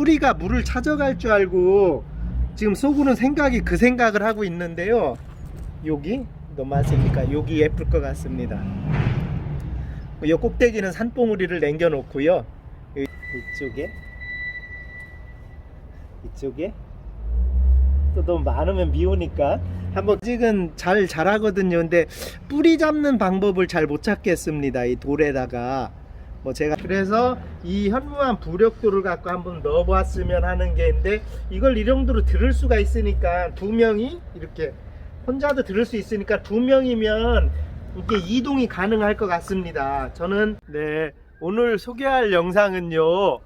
뿌리가 물을 찾아갈 줄 알고 지금 속으로는 그 생각을 하고 있는데요. 여기 너무 많으니까 여기 예쁠 것 같습니다. 이 꼭대기는 산봉우리를 남겨 놓고요. 이쪽에 또 너무 많으면 미우니까 한번 아직은 잘 자라거든요. 근데 뿌리 잡는 방법을 잘 못 찾겠습니다. 이 돌에다가 제가 그래서 이 현무암 부력도를 갖고 한번 넣어봤으면 하는 게 있는데, 이걸 이 정도로 들을 수가 있으니까 두 명이 이렇게 혼자도 들을 수 있으니까 두 명이면 이게 이동이 가능할 것 같습니다. 저는 오늘 소개할 영상은요,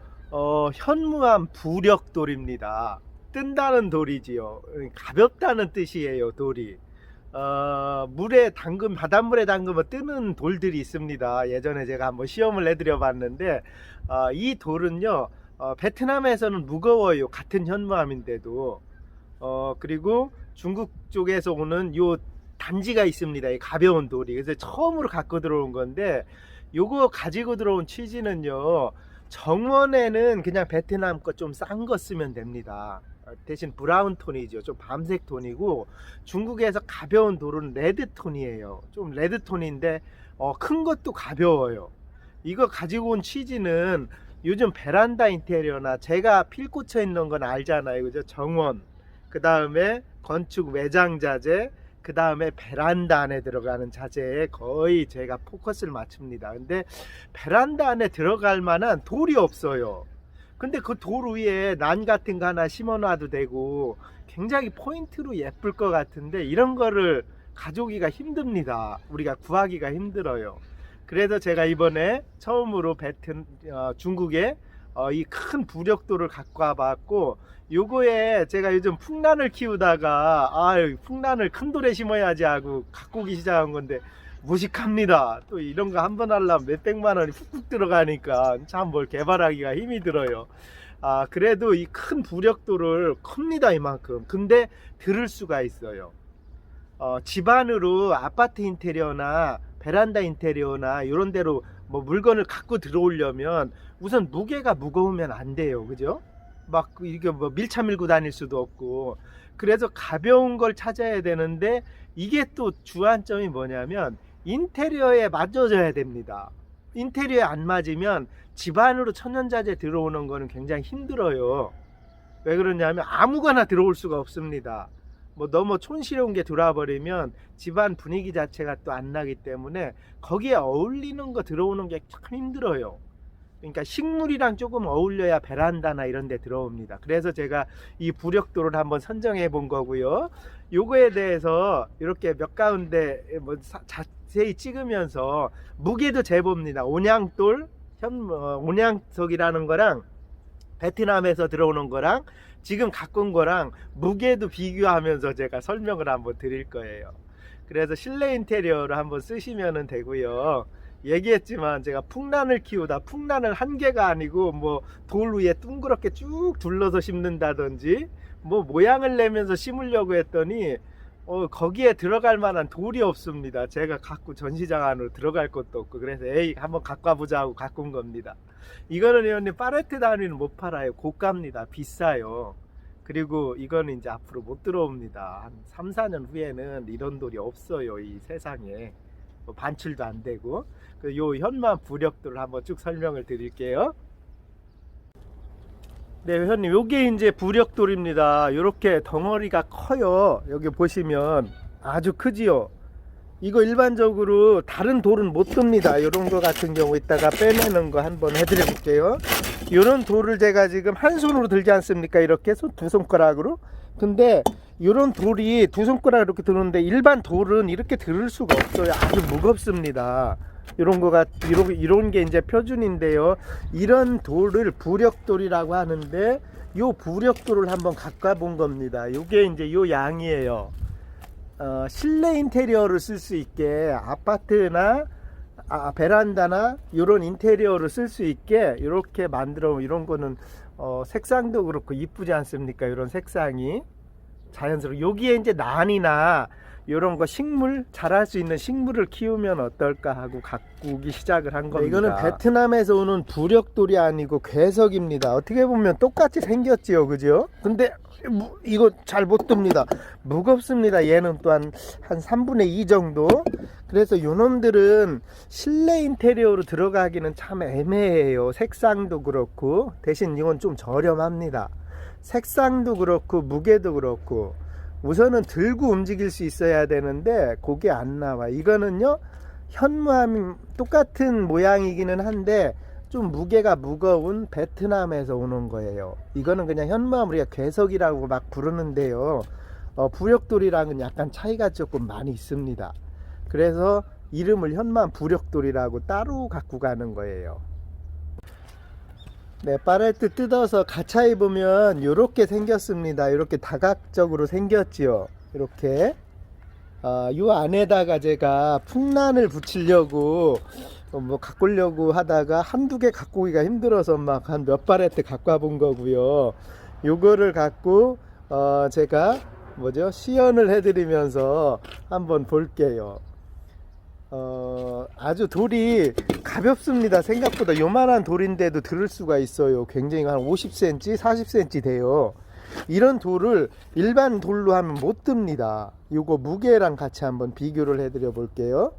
현무암 부력돌입니다. 뜬다는 돌이지요. 가볍다는 뜻이에요. 돌이 물에 담금, 바닷물에 담그면 뜨는 돌들이 있습니다. 예전에 제가 한번 시험을 내드려 봤는데 이 돌은요, 베트남에서는 무거워요. 같은 현무암인데도. 그리고 중국 쪽에서 오는 요 단지가 있습니다. 이 가벼운 돌이. 그래서 처음으로 갖고 들어온 건데, 요거 가지고 들어온 취지는요, 정원에는 그냥 베트남 거 좀 싼 거 쓰면 됩니다. 대신 브라운 톤이죠. 좀 밤색 톤이고, 중국에서 가벼운 돌은 레드 톤이에요. 좀 레드 톤인데 큰 것도 가벼워요. 이거 가지고 온 취지는 요즘 베란다 인테리어나 제가 필 꽂혀 있는 건 알잖아요. 그죠? 정원, 그 다음에 건축 외장 자재, 그 다음에 베란다 안에 들어가는 자재에 거의 제가 포커스를 맞춥니다. 근데 베란다 안에 들어갈 만한 돌이 없어요. 근데 그 돌 위에 난 같은 거 하나 심어 놔도 되고 굉장히 포인트로 예쁠 것 같은데, 이런 거를 가져오기가 힘듭니다. 우리가 구하기가 힘들어요. 그래서 제가 이번에 처음으로 중국에 이 큰 부력돌을 갖고 와봤고, 요거에 제가 요즘 풍란을 키우다가 풍란을 큰 돌에 심어야지 하고 갖고 오기 시작한 건데 무식합니다. 또 이런 거 한번 하려면 몇백만 원이 훅훅 들어가니까 참 뭘 개발하기가 힘이 들어요. 그래도 이 큰 부력돌을 큽니다, 이만큼. 근데 들을 수가 있어요. 집안으로 아파트 인테리어나 베란다 인테리어나 이런 데로 물건을 갖고 들어오려면 우선 무게가 무거우면 안 돼요. 그죠? 막 이게 밀차 밀고 다닐 수도 없고, 그래서 가벼운 걸 찾아야 되는데, 이게 또 주안점이 뭐냐면 인테리어에 맞춰져야 됩니다. 인테리어에 안 맞으면 집안으로 천연자재 들어오는 거는 굉장히 힘들어요. 왜 그러냐면 아무거나 들어올 수가 없습니다. 너무 촌스러운 게 들어와 버리면 집안 분위기 자체가 또 안 나기 때문에 거기에 어울리는 거 들어오는 게 참 힘들어요. 그러니까 식물이랑 조금 어울려야 베란다나 이런 데 들어옵니다. 그래서 제가 이 부력돌을 한번 선정해 본 거고요. 요거에 대해서 이렇게 몇 가운데 자세히 찍으면서 무게도 재봅니다. 온양돌, 온양석이라는 거랑 베트남에서 들어오는 거랑 지금 갖고 온 거랑 무게도 비교하면서 제가 설명을 한번 드릴 거예요. 그래서 실내 인테리어로 한번 쓰시면 되고요. 얘기했지만 제가 풍란을 키우다 풍란을 한 개가 아니고 돌 위에 둥그렇게 쭉 둘러서 심는다든지 모양을 내면서 심으려고 했더니 거기에 들어갈 만한 돌이 없습니다. 제가 갖고 전시장 안으로 들어갈 것도 없고, 그래서 한번 갖고 와보자 하고 갖고 온 겁니다. 이거는 회원님 팔레트 단위는 못 팔아요. 고가입니다. 비싸요. 그리고 이거는 이제 앞으로 못 들어옵니다. 한 3, 4년 후에는 이런 돌이 없어요. 이 세상에 반출도 안 되고. 요 현무암 부력돌을 한번 쭉 설명을 드릴게요. 네, 회원님, 요게 이제 부력돌입니다. 요렇게 덩어리가 커요. 여기 보시면 아주 크지요. 이거 일반적으로 다른 돌은 못 듭니다. 요런 거 같은 경우 이따가 빼내는 거 한번 해드려 볼게요. 요런 돌을 제가 지금 한 손으로 들지 않습니까? 이렇게 두 손가락으로. 근데 요런 돌이 두 손가락 이렇게 드는데 일반 돌은 이렇게 들을 수가 없어요. 아주 무겁습니다. 이런 게 이제 표준인데요. 이런 돌을 부력돌이라고 하는데, 요 부력돌을 한번 갖고 본 겁니다. 요게 이제 요 양이에요. 실내 인테리어를 쓸 수 있게 아파트나 베란다나 이런 인테리어를 쓸 수 있게 이렇게 만들어. 이런 거는 색상도 그렇고 이쁘지 않습니까? 이런 색상이 자연스럽게 여기에 이제 난이나 이런 거 식물 자랄 수 있는 식물을 키우면 어떨까 하고 가꾸기 시작을 한 겁니다. 이거는 베트남에서 오는 부력돌이 아니고 괴석입니다. 어떻게 보면 똑같이 생겼지요, 그죠? 근데 이거 잘 못 듭니다. 무겁습니다. 얘는 또한 한 3분의 2 정도. 그래서 요놈들은 실내 인테리어로 들어가기는 참 애매해요. 색상도 그렇고, 대신 이건 좀 저렴합니다. 색상도 그렇고 무게도 그렇고, 우선은 들고 움직일 수 있어야 되는데 그게 안 나와. 이거는요, 현무암 똑같은 모양이기는 한데 좀 무게가 무거운 베트남에서 오는 거예요. 이거는 그냥 현무암 우리가 괴석이라고 막 부르는데요, 부력돌이랑은 약간 차이가 조금 많이 있습니다. 그래서 이름을 현무암 부력돌이라고 따로 갖고 가는 거예요. 네, 팔레트 뜯어서 가차해 보면 이렇게 생겼습니다. 이렇게 다각적으로 생겼지요. 이렇게 요 안에다가 제가 풍란을 붙이려고 가꾸려고 하다가 한두 개 가꾸기가 힘들어서 막 한 몇 팔레트 갖고 와본 거고요. 요거를 갖고 제가 시연을 해드리면서 한번 볼게요. 아주 돌이 가볍습니다. 생각보다 요만한 돌인데도 들을 수가 있어요. 굉장히 한 50cm, 40cm 돼요. 이런 돌을 일반 돌로 하면 못 듭니다. 요거 무게랑 같이 한번 비교를 해드려 볼게요.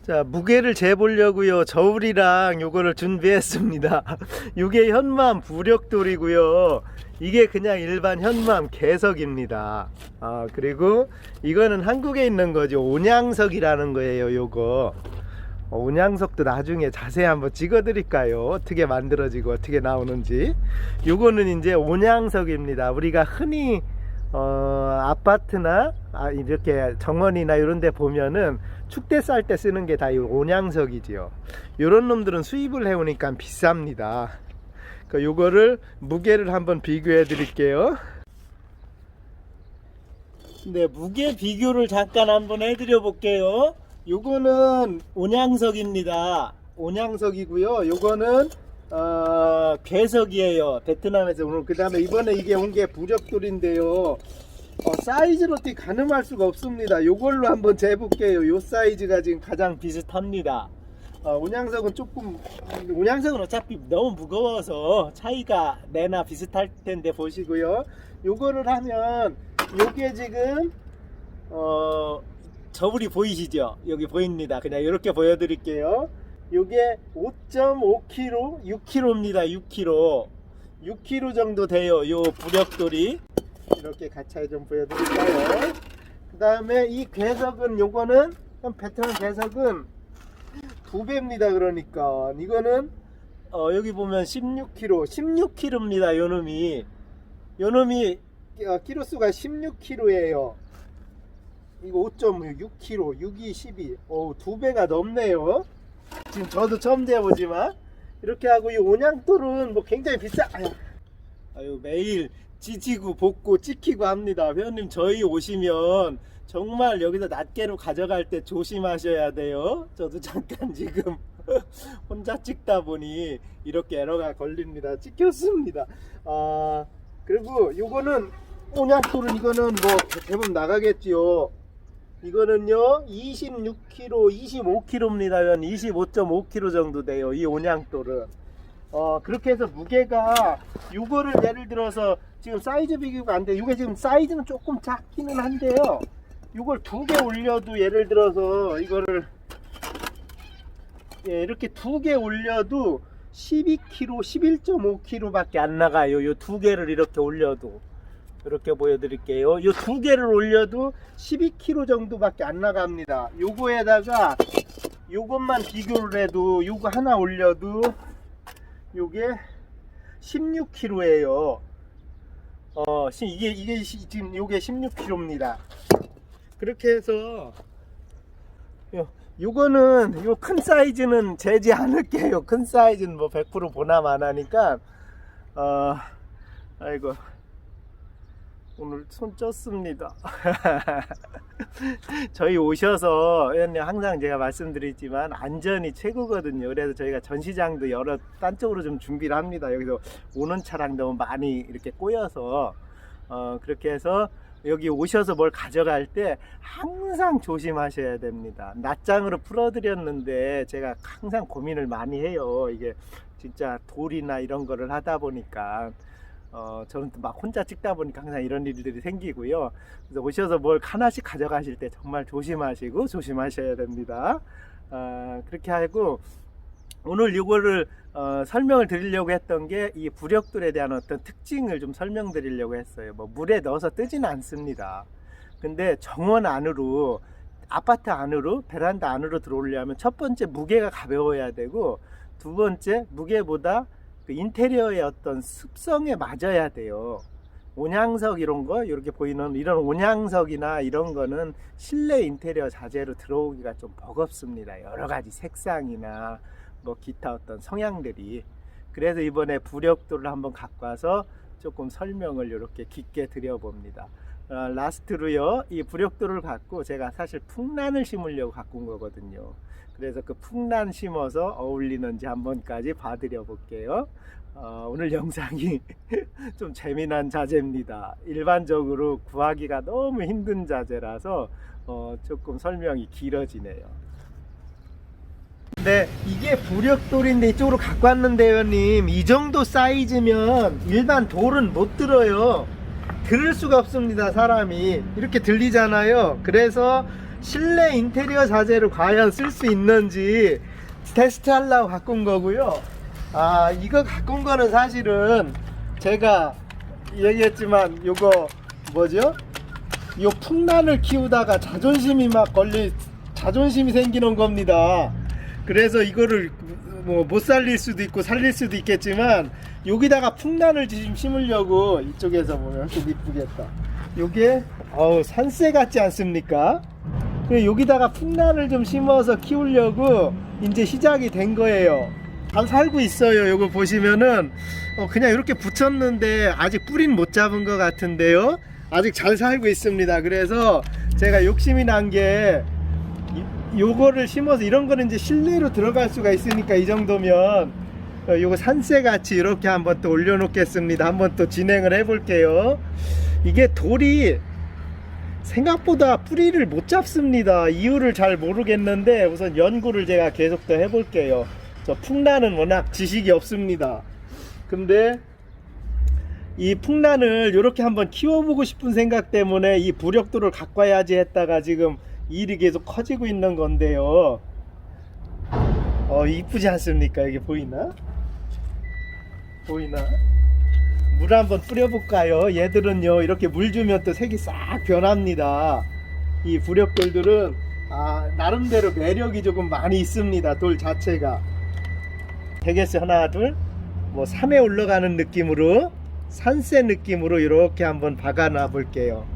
자, 무게를 재보려고요, 저울이랑 요거를 준비했습니다. 이게 현무암 부력돌이고요, 이게 그냥 일반 현무암 괴석입니다. 그리고 이거는 한국에 있는 거죠. 온양석이라는 거예요. 요거 온양석도 나중에 자세히 한번 찍어 드릴까요? 어떻게 만들어지고 어떻게 나오는지. 요거는 이제 온양석입니다. 우리가 흔히 아파트나 이렇게 정원이나 이런 데 보면은 축대 쌀 때 쓰는 게 다 이 온양석이지요. 요런 놈들은 수입을 해오니까 비쌉니다. 요거를 무게를 한번 비교해 드릴게요. 네, 무게 비교를 잠깐 한번 해드려 볼게요. 요거는 온양석입니다. 온양석이고요. 요거는 괴석이에요. 베트남에서 오늘. 그 다음에 이번에 이게 온 게 부력돌인데요, 사이즈로 어떻게 가늠할 수가 없습니다. 요걸로 한번 재볼게요. 요 사이즈가 지금 가장 비슷합니다. 온양석은 조금, 온양석은 어차피 너무 무거워서 차이가 내나 비슷할 텐데 보시고요. 요거를 하면 요게 지금 저울이 보이시죠? 여기 보입니다. 그냥 이렇게 보여드릴게요. 요게 5.5kg, 6kg입니다. 6kg. 6kg 정도 돼요. 요 부력돌이. 이렇게 가차에 좀 보여드릴까요? 그 다음에 이 괴석은, 요거는 베트남 괴석은 2배입니다. 그러니까 이거는 여기 보면 16kg, 16kg입니다. 요놈이 키로수가 16kg예요. 이거 5.6kg, 6이 12. 2배가 넘네요. 지금 저도 처음 재보지만. 이렇게 하고, 이 온양돌은 굉장히 비싸. 아유, 매일 지지고 볶고 찍히고 합니다. 회원님, 저희 오시면 정말 여기서 낱개로 가져갈 때 조심하셔야 돼요. 저도 잠깐 지금 혼자 찍다 보니 이렇게 에러가 걸립니다. 찍혔습니다. 그리고 요거는 온양돌은, 이거는 대부분 나가겠지요. 이거는요 26kg, 25kg입니다. 25.5kg 정도 돼요, 이 온양돌은. 그렇게 해서 무게가, 요거를 예를 들어서 지금 사이즈 비교가 안 돼. 이게 지금 사이즈는 조금 작기는 한데요, 요걸 2개 올려도, 예를 들어서 이거를 이렇게 2개 올려도 12kg, 11.5kg 밖에 안 나가요. 요 2개를 이렇게 올려도. 이렇게 보여드릴게요. 요 2개를 올려도 12kg 정도밖에 안 나갑니다. 요거에다가 요것만 비교를 해도, 요거 하나 올려도 요게 16kg예요. 이게 지금 요게 16kg입니다. 그렇게 해서 요거는, 요 큰 사이즈는 재지 않을게요. 큰 사이즈는 100% 보나마나니까. 아이고, 오늘 손 쪘습니다. 저희 오셔서, 회원님, 항상 제가 말씀드리지만 안전이 최고거든요. 그래서 저희가 전시장도 딴 쪽으로 좀 준비를 합니다. 여기서 오는 차량 너무 많이 이렇게 꼬여서 그렇게 해서 여기 오셔서 뭘 가져갈 때 항상 조심하셔야 됩니다. 낱장으로 풀어드렸는데 제가 항상 고민을 많이 해요. 이게 진짜 돌이나 이런 거를 하다 보니까 저는 또 막 혼자 찍다 보니까 항상 이런 일들이 생기고요. 그래서 오셔서 뭘 하나씩 가져가실 때 정말 조심하시고 조심하셔야 됩니다. 그렇게 하고 오늘 이거를 설명을 드리려고 했던 게 이 부력돌에 대한 어떤 특징을 좀 설명드리려고 했어요. 뭐 물에 넣어서 뜨지는 않습니다. 근데 정원 안으로, 아파트 안으로, 베란다 안으로 들어오려면 첫 번째 무게가 가벼워야 되고, 두 번째 무게보다 그 인테리어의 어떤 습성에 맞아야 돼요. 온양석 이런 거, 이렇게 보이는 이런 온양석이나 이런 거는 실내 인테리어 자재로 들어오기가 좀 버겁습니다. 여러 가지 색상이나 뭐 기타 어떤 성향들이. 그래서 이번에 부력돌을 한번 갖고 와서 조금 설명을 이렇게 깊게 드려봅니다. 라스트로요, 이 부력돌을 갖고 제가 사실 풍란을 심으려고 갖고 온 거거든요. 그래서 그 풍란 심어서 어울리는지 한번까지 봐드려 볼게요. 오늘 영상이 좀 재미난 자재입니다. 일반적으로 구하기가 너무 힘든 자재라서 조금 설명이 길어지네요. 네, 이게 부력돌인데 이쪽으로 갖고 왔는데요, 님. 이 정도 사이즈면 일반 돌은 못 들어요. 들을 수가 없습니다. 사람이 이렇게 들리잖아요. 그래서 실내 인테리어 자재를 과연 쓸 수 있는지 테스트 하려고 갖고 온 거고요. 이거 갖고 온 거는 사실은 제가 얘기했지만 요거 뭐죠? 요 풍란을 키우다가 자존심이 생기는 겁니다. 그래서 이거를 뭐 못 살릴 수도 있고 살릴 수도 있겠지만 여기다가 풍란을 지금 심으려고, 이쪽에서 보면 좀 이쁘겠다. 요게 산새 같지 않습니까? 여기다가 풍란을 좀 심어서 키우려고 이제 시작이 된 거예요. 잘 살고 있어요. 요거 보시면은 그냥 이렇게 붙였는데 아직 뿌리는 못 잡은 것 같은데요. 아직 잘 살고 있습니다. 그래서 제가 욕심이 난 게 요거를 심어서, 이런 거는 이제 실내로 들어갈 수가 있으니까 이 정도면 요거 산새같이 이렇게 한번 또 올려놓겠습니다. 한번 또 진행을 해볼게요. 이게 돌이 생각보다 뿌리를 못 잡습니다. 이유를 잘 모르겠는데 우선 연구를 제가 계속 더 해볼게요. 저 풍란은 워낙 지식이 없습니다. 근데 이 풍란을 이렇게 한번 키워보고 싶은 생각 때문에 이 부력돌을 갖고 와야지 했다가 지금 일이 계속 커지고 있는 건데요. 이쁘지 않습니까? 이게 보이나? 물 한번 뿌려볼까요? 얘들은요, 이렇게 물 주면 또 색이 싹 변합니다. 이 부력돌들은 나름대로 매력이 조금 많이 있습니다. 돌 자체가. 되겠어요? 하나, 둘, 뭐 3에 올라가는 느낌으로, 산새 느낌으로 이렇게 한번 박아놔 볼게요.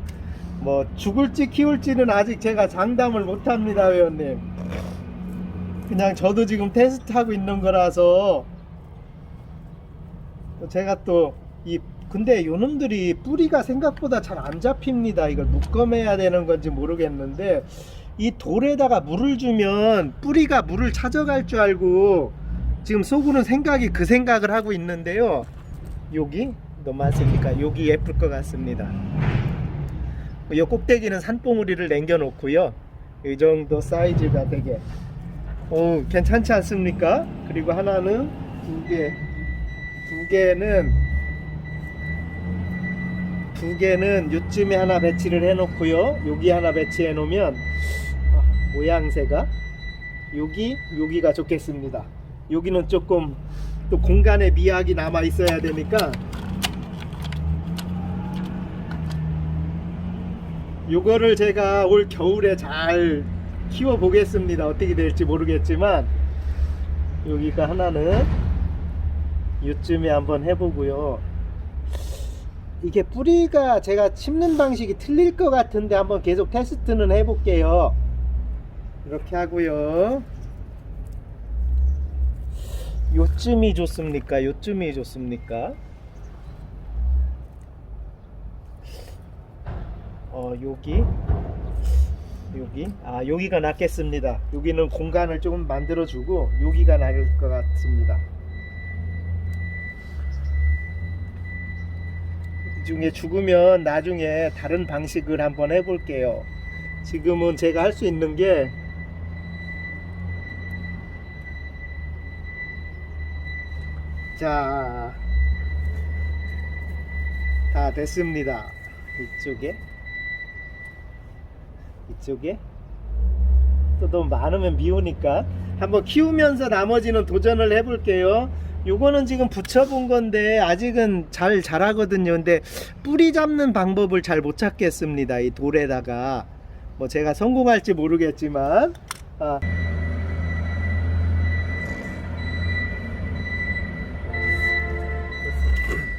뭐 죽을지 키울지는 아직 제가 장담을 못합니다, 회원님. 그냥 저도 지금 테스트하고 있는 거라서. 제가 또 근데 요놈들이 뿌리가 생각보다 잘 안 잡힙니다. 이걸 묶어매야 되는 건지 모르겠는데, 이 돌에다가 물을 주면 뿌리가 물을 찾아갈 줄 알고 지금 속으로는 그 생각을 하고 있는데요. 여기 너무 많습니까? 여기 예쁠 것 같습니다. 이 꼭대기는 산봉우리를 남겨 놓고요. 이 정도 사이즈가 되게 괜찮지 않습니까? 그리고 하나는 두 개는 요쯤에 하나 배치를 해 놓고요. 여기 하나 배치해 놓으면 모양새가 여기가 좋겠습니다. 여기는 조금 또 공간의 미학이 남아 있어야 되니까 요거를 제가 올 겨울에 잘 키워 보겠습니다. 어떻게 될지 모르겠지만 여기가 하나는 요쯤에 한번 해보고요. 이게 뿌리가 제가 심는 방식이 틀릴 것 같은데 한번 계속 테스트는 해볼게요. 이렇게 하고요. 요쯤이 좋습니까? 요쯤이 좋습니까? 여기가 낫겠습니다. 여기는 공간을 조금 만들어 주고 여기가 나을 것 같습니다. 중에 죽으면 나중에 다른 방식을 한번 해볼게요. 지금은 제가 할 수 있는 게 자, 다 됐습니다. 이쪽에 또 너무 많으면 미우니까 한번 키우면서 나머지는 도전을 해볼게요. 요거는 지금 붙여본 건데 아직은 잘 자라거든요. 근데 뿌리 잡는 방법을 잘 못 찾겠습니다. 이 돌에다가 뭐 제가 성공할지 모르겠지만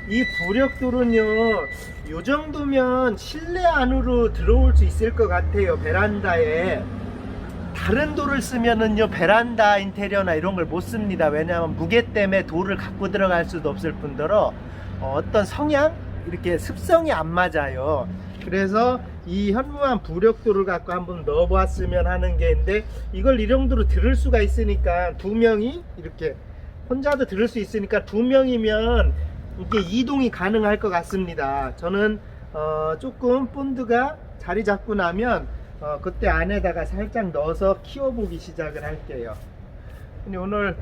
이 부력돌은요 요 정도면 실내 안으로 들어올 수 있을 것 같아요. 베란다에 다른 돌을 쓰면은요 베란다 인테리어나 이런 걸 못 씁니다. 왜냐하면 무게 때문에 돌을 갖고 들어갈 수도 없을 뿐더러 어떤 성향 이렇게 습성이 안 맞아요. 그래서 이 현무암 부력돌을 갖고 한번 넣어봤으면 하는 게 있는데 이걸 이 정도로 들을 수가 있으니까 두 명이 이렇게 혼자도 들을 수 있으니까 두 명이면 이게 이동이 가능할 것 같습니다. 저는 조금 본드가 자리 잡고 나면 그때 안에다가 살짝 넣어서 키워보기 시작을 할게요. 근데 오늘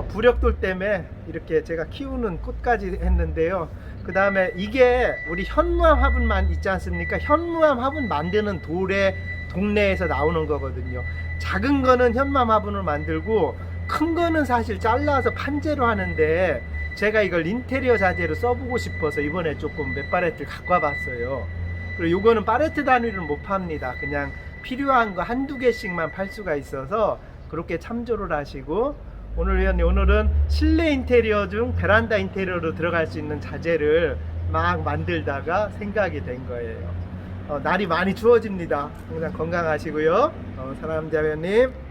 부력돌 때문에 이렇게 제가 키우는 꽃까지 했는데요. 그 다음에 이게 우리 현무암 화분만 있지 않습니까? 현무암 화분 만드는 돌에 동네에서 나오는 거거든요. 작은 거는 현무암 화분을 만들고 큰 거는 사실 잘라서 판재로 하는데 제가 이걸 인테리어 자재로 써보고 싶어서 이번에 조금 몇 파레트를 갖고 와봤어요. 그리고 요거는 파레트 단위를 못 팝니다. 그냥 필요한 거 한두 개씩만 팔 수가 있어서 그렇게 참조를 하시고 오늘은 실내 인테리어 중 베란다 인테리어로 들어갈 수 있는 자재를 막 만들다가 생각이 된 거예요. 날이 많이 추워집니다. 항상 건강하시고요. 사랑합니다, 회원님.